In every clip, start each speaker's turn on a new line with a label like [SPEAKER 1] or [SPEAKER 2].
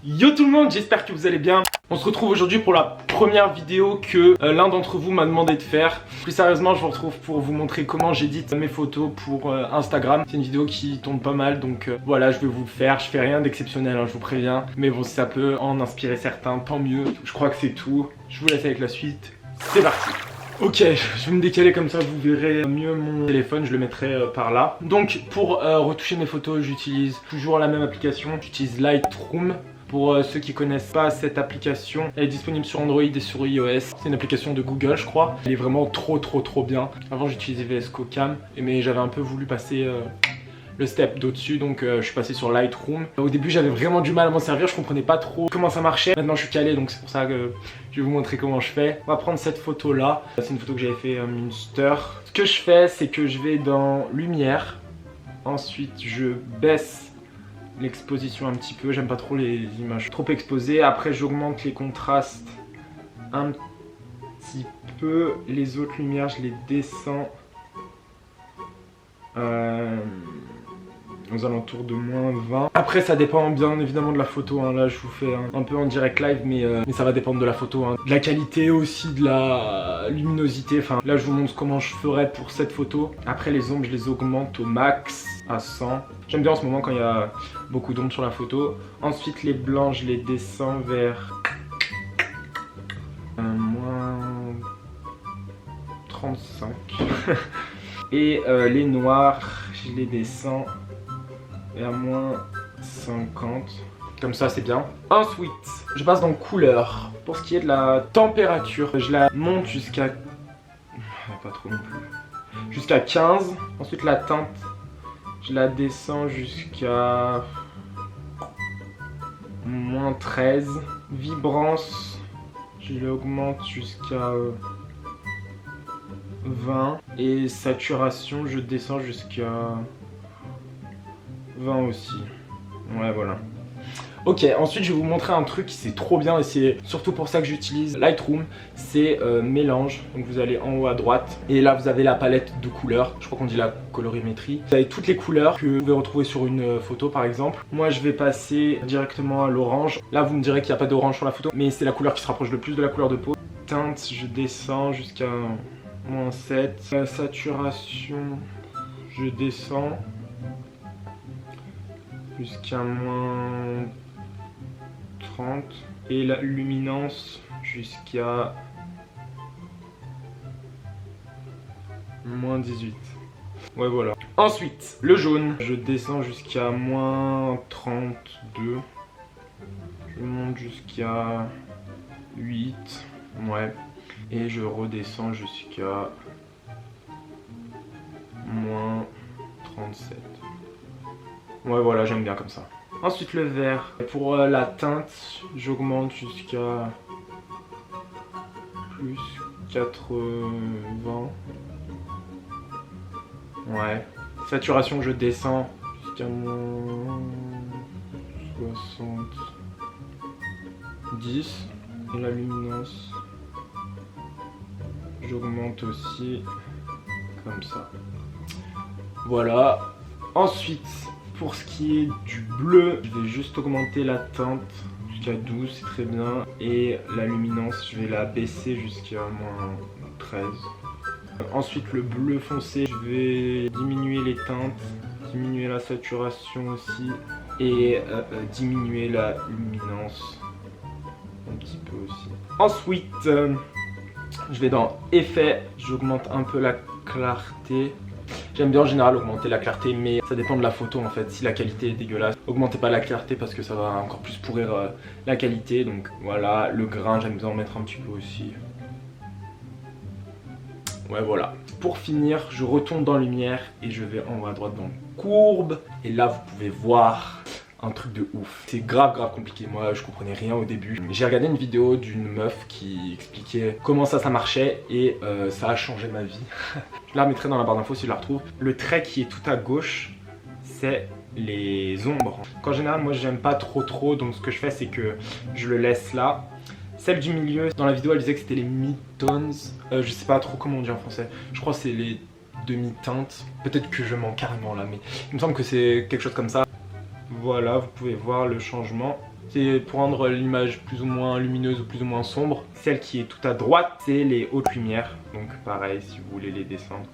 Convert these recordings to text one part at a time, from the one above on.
[SPEAKER 1] Yo tout le monde, j'espère que vous allez bien. On se retrouve aujourd'hui pour la première vidéo que l'un d'entre vous m'a demandé de faire. Plus sérieusement, je vous retrouve pour vous montrer comment j'édite mes photos pour Instagram. C'est une vidéo qui tourne pas mal, donc voilà, je vais vous le faire. Je fais rien d'exceptionnel, hein, je vous préviens. Mais bon, si ça peut en inspirer certains, tant mieux. Je crois que c'est tout. Je vous laisse avec la suite. C'est parti. Ok, je vais me décaler comme ça, vous verrez mieux mon téléphone, je le mettrai par là. Donc pour retoucher mes photos, j'utilise toujours la même application. J'utilise Lightroom. Pour ceux qui connaissent pas cette application, elle est disponible sur Android et sur iOS. C'est une application de Google, je crois. Elle est vraiment trop bien. Avant j'utilisais VS Cocam, mais j'avais un peu voulu passer le step d'au-dessus, donc je suis passé sur Lightroom. Au début j'avais vraiment du mal à m'en servir, je comprenais pas trop comment ça marchait. Maintenant je suis calé, donc c'est pour ça que je vais vous montrer comment je fais. On va prendre cette photo là. C'est une photo que j'avais fait Münster. Ce que je fais, c'est que je vais dans Lumière. Ensuite je baisse l'exposition un petit peu, j'aime pas trop les images trop exposées. Après j'augmente les contrastes un petit peu. Les autres lumières je les descends aux alentours de -20. Après ça dépend bien évidemment de la photo, hein. Là je vous fais un peu en direct live, mais ça va dépendre de la photo, hein. De la qualité aussi, de la luminosité. Enfin là je vous montre comment je ferais pour cette photo. Après les ombres je les augmente au max à 100. J'aime bien en ce moment quand il y a beaucoup d'ombres sur la photo. Ensuite les blancs je les descends vers -35. Et les noirs je les descends vers -50. Comme ça c'est bien. Ensuite je passe dans couleur. Pour ce qui est de la température, je la monte jusqu'à... pas trop non plus. Jusqu'à 15. Ensuite la teinte, je la descends jusqu'à -13. Vibrance, je l'augmente jusqu'à 20. Et saturation, je descends jusqu'à 20 aussi. Ouais, voilà. Ok, ensuite je vais vous montrer un truc qui c'est trop bien et c'est surtout pour ça que j'utilise Lightroom. C'est mélange. Donc vous allez en haut à droite et là vous avez la palette de couleurs. Je crois qu'on dit la colorimétrie. Vous avez toutes les couleurs que vous pouvez retrouver sur une photo par exemple. Moi je vais passer directement à l'orange. Là vous me direz qu'il n'y a pas d'orange sur la photo, mais c'est la couleur qui se rapproche le plus de la couleur de peau. Teinte, je descends jusqu'à -7. La saturation, je descends jusqu'à -30. Et la luminance jusqu'à -18. Ouais, voilà. Ensuite, le jaune, je descends jusqu'à -32. Je monte jusqu'à 8. Ouais. Et je redescends jusqu'à -37. Ouais, voilà, j'aime bien comme ça. Ensuite le vert. Pour la teinte, j'augmente jusqu'à +80. Ouais. Saturation, je descends jusqu'à -70. Et la luminance, j'augmente aussi comme ça. Voilà. Ensuite, pour ce qui est du bleu, je vais juste augmenter la teinte jusqu'à 12, c'est très bien. Et la luminance, je vais la baisser jusqu'à -13. Ensuite le bleu foncé, je vais diminuer les teintes, diminuer la saturation aussi. Et diminuer la luminance un petit peu aussi. Ensuite, je vais dans effet, j'augmente un peu la clarté. J'aime bien en général augmenter la clarté, mais ça dépend de la photo en fait. Si la qualité est dégueulasse, augmentez pas la clarté parce que ça va encore plus pourrir la qualité. Donc voilà, le grain, j'aime bien en mettre un petit peu aussi. Ouais, voilà. Pour finir, je retourne dans lumière et je vais en haut à droite dans courbe. Et là, vous pouvez voir un truc de ouf. C'est grave compliqué. Moi, je comprenais rien au début. J'ai regardé une vidéo d'une meuf qui expliquait comment ça marchait et ça a changé ma vie. Je la remettrai dans la barre d'infos si je la retrouve. Le trait qui est tout à gauche, c'est les ombres. En général, moi, j'aime pas trop. Donc, ce que je fais, c'est que je le laisse là. Celle du milieu, dans la vidéo, elle disait que c'était les mid-tones. Je sais pas trop comment on dit en français. Je crois que c'est les demi-teinte. Peut-être que je mens carrément là, mais il me semble que c'est quelque chose comme ça. Voilà, vous pouvez voir le changement. C'est pour rendre l'image plus ou moins lumineuse ou plus ou moins sombre. Celle qui est tout à droite, c'est les hautes lumières. Donc pareil, si vous voulez les descendre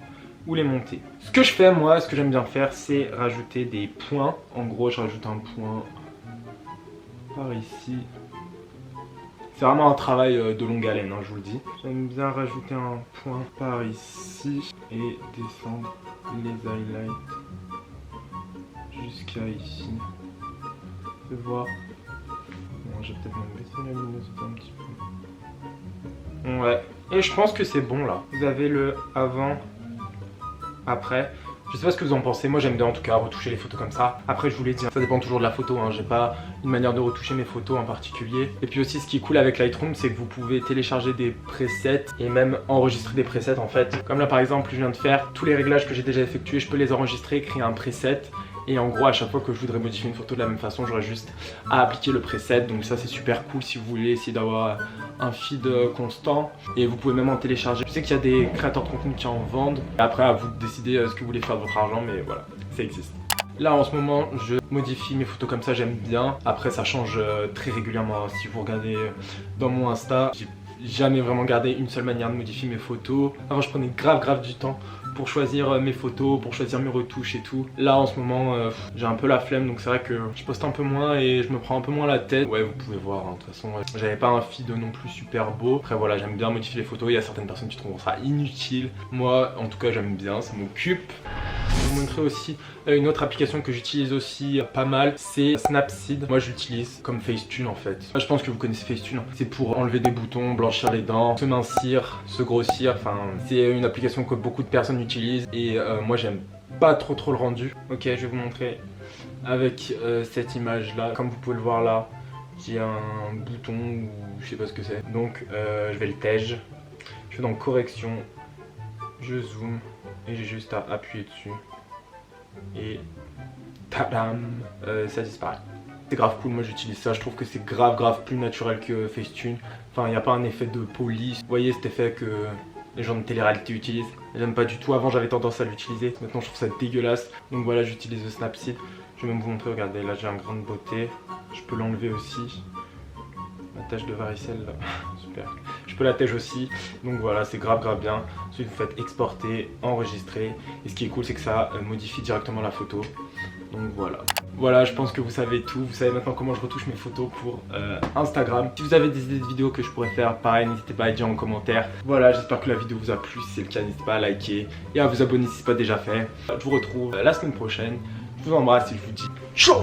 [SPEAKER 1] ou les monter. Ce que je fais moi, ce que j'aime bien faire, c'est rajouter des points. En gros, je rajoute un point par ici. C'est vraiment un travail de longue haleine, hein, je vous le dis. J'aime bien rajouter un point par ici et descendre les highlights jusqu'à ici. Vous pouvez voir. Bon, j'ai peut-être même baissé la luminosité un petit peu. Ouais. Et je pense que c'est bon là. Vous avez le avant, après. Je sais pas ce que vous en pensez, moi j'aime bien en tout cas retoucher les photos comme ça. Après je vous l'ai dit, ça dépend toujours de la photo, hein. J'ai pas une manière de retoucher mes photos en particulier. Et puis aussi ce qui est cool avec Lightroom, c'est que vous pouvez télécharger des presets et même enregistrer des presets en fait. Comme là par exemple, je viens de faire tous les réglages que j'ai déjà effectués, je peux les enregistrer, créer un preset. Et en gros à chaque fois que je voudrais modifier une photo de la même façon, j'aurais juste à appliquer le preset. Donc ça c'est super cool si vous voulez essayer d'avoir un feed constant. Et vous pouvez même en télécharger. Je sais qu'il y a des créateurs de contenu qui en vendent. Après à vous de décider ce que vous voulez faire de votre argent, mais voilà, ça existe. Là en ce moment je modifie mes photos comme ça, j'aime bien. Après ça change très régulièrement. Si vous regardez dans mon Insta, j'ai jamais vraiment gardé une seule manière de modifier mes photos. Avant je prenais grave du temps pour choisir mes photos, pour choisir mes retouches et tout. Là en ce moment j'ai un peu la flemme, donc c'est vrai que je poste un peu moins et je me prends un peu moins la tête. Ouais, vous pouvez voir, hein, de toute façon j'avais pas un feed non plus super beau. Après voilà, j'aime bien modifier les photos. Il y a certaines personnes qui trouveront ça inutile. Moi en tout cas j'aime bien, ça m'occupe. Je vais vous montrer aussi une autre application que j'utilise aussi pas mal, c'est Snapseed. Moi j'utilise comme Facetune en fait. Je pense que vous connaissez Facetune. C'est pour enlever des boutons, blanchir les dents, se mincir, se grossir. Enfin, c'est une application que beaucoup de personnes utilisent et moi j'aime pas trop le rendu. Ok, je vais vous montrer avec cette image là. Comme vous pouvez le voir là, j'ai un bouton ou je sais pas ce que c'est. Donc je vais le tège. Je vais dans correction, je zoome et j'ai juste à appuyer dessus. Et tadam, ça disparaît. C'est grave cool, moi j'utilise ça, je trouve que c'est grave plus naturel que Facetune. Enfin, il n'y a pas un effet de police. Vous voyez cet effet que les gens de télé-réalité utilisent. J'aime pas du tout, avant j'avais tendance à l'utiliser. Maintenant je trouve ça dégueulasse. Donc voilà, j'utilise le Snapseed. Je vais même vous montrer, regardez, là j'ai un grain de beauté. Je peux l'enlever aussi. La tache de varicelle là, super. Je peux la tèche aussi, donc voilà, c'est grave bien. Ensuite vous faites exporter, enregistrer. Et ce qui est cool, c'est que ça modifie directement la photo. Donc voilà. Voilà, je pense que vous savez tout. Vous savez maintenant comment je retouche mes photos pour Instagram. Si vous avez des idées de vidéos que je pourrais faire, pareil, n'hésitez pas à dire en commentaire. Voilà, j'espère que la vidéo vous a plu. Si c'est le cas, n'hésitez pas à liker et à vous abonner si ce n'est pas déjà fait. Je vous retrouve la semaine prochaine. Je vous embrasse et je vous dis ciao.